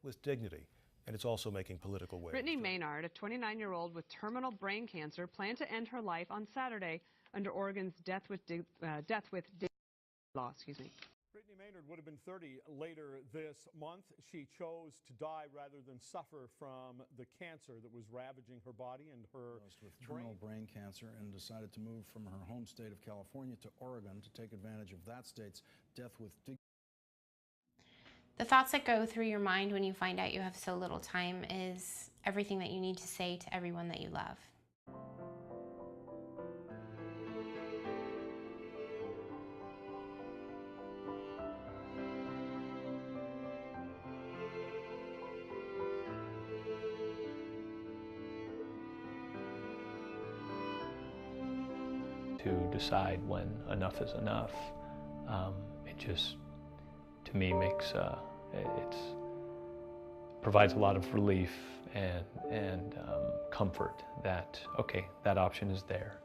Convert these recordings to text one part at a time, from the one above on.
with dignity. And it's also making political waves. Brittany Maynard, a 29-year-old with terminal brain cancer, planned to end her life on Saturday under Oregon's death with dignity law. Brittany Maynard would have been 30 later this month. She chose to die rather than suffer from the cancer that was ravaging her body and her with terminal brain cancer, and decided to move from her home state of California to Oregon to take advantage of that state's death with dignity. The thoughts that go through your mind when you find out you have so little time is everything that you need to say to everyone that you love. To decide when enough is enough, it just, to me, makes provides a lot of relief and comfort that, okay, that option is there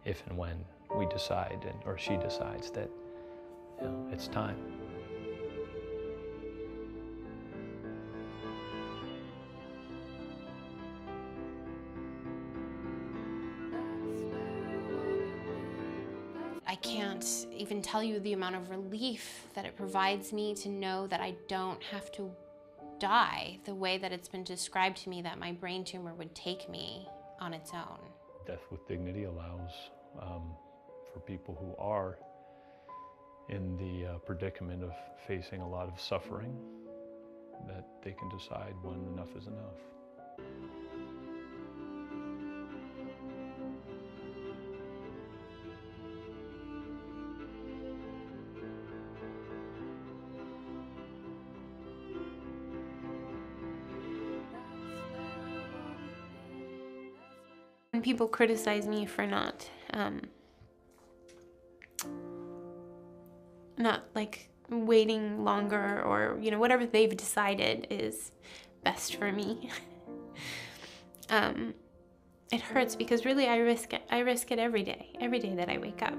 if and when we decide, or she decides that, you know, it's time. I can't even tell you the amount of relief that it provides me to know that I don't have to die the way that it's been described to me that my brain tumor would take me on its own. Death with Dignity allows for people who are in the predicament of facing a lot of suffering, that they can decide when enough is enough. When people criticize me for not like waiting longer, or whatever they've decided is best for me, it hurts, because really I risk it every day that I wake up.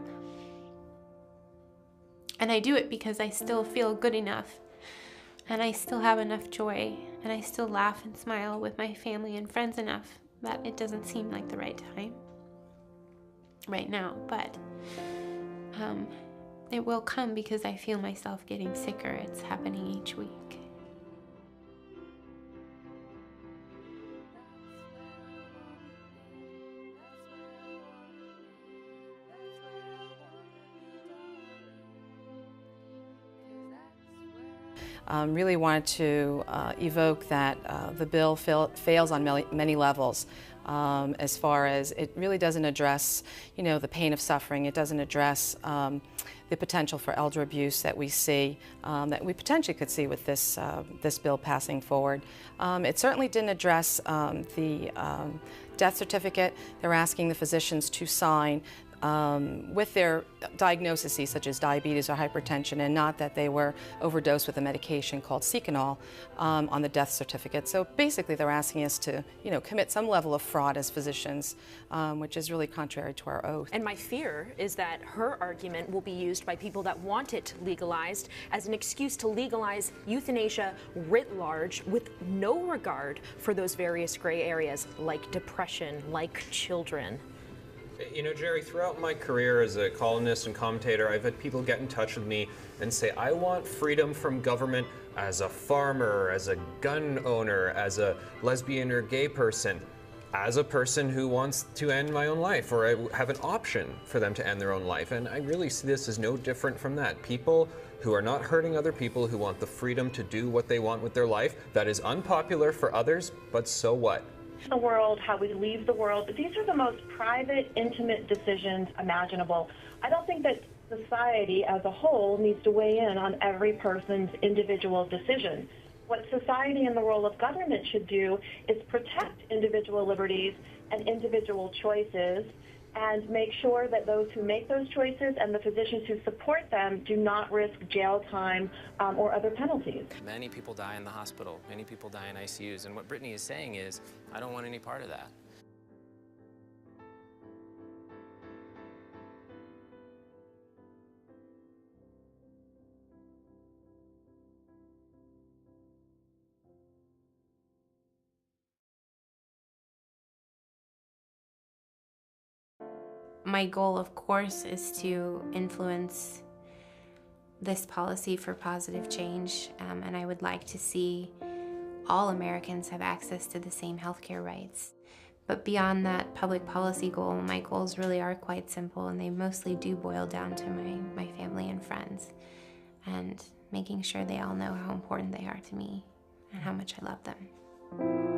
And I do it because I still feel good enough, and I still have enough joy, and I still laugh and smile with my family and friends enough that it doesn't seem like the right time right now, but it will come, because I feel myself getting sicker. It's happening each week. Really wanted to evoke that the bill fails on many levels, as far as it really doesn't address, the pain of suffering. It doesn't address the potential for elder abuse that we see, that we potentially could see with this bill passing forward. It certainly didn't address the death certificate they're asking the physicians to sign with their diagnoses such as diabetes or hypertension, and not that they were overdosed with a medication called Seconal on the death certificate. So basically they're asking us to, commit some level of fraud as physicians, which is really contrary to our oath. And my fear is that her argument will be used by people that want it legalized as an excuse to legalize euthanasia writ large, with no regard for those various gray areas like depression, like children. Jerry, throughout my career as a columnist and commentator, I've had people get in touch with me and say, I want freedom from government as a farmer, as a gun owner, as a lesbian or gay person, as a person who wants to end my own life, or I have an option for them to end their own life. And I really see this as no different from that. People who are not hurting other people, who want the freedom to do what they want with their life. That is unpopular for others, but so what? The world, how we leave the world. These are the most private, intimate decisions imaginable. I don't think that society as a whole needs to weigh in on every person's individual decision. What society and the role of government should do is protect individual liberties and individual choices, and make sure that those who make those choices and the physicians who support them do not risk jail time or other penalties. Many people die in the hospital. Many people die in ICUs. And what Brittany is saying is, I don't want any part of that. My goal, of course, is to influence this policy for positive change, and I would like to see all Americans have access to the same healthcare rights. But beyond that public policy goal, my goals really are quite simple, and they mostly do boil down to my family and friends, and making sure they all know how important they are to me and how much I love them.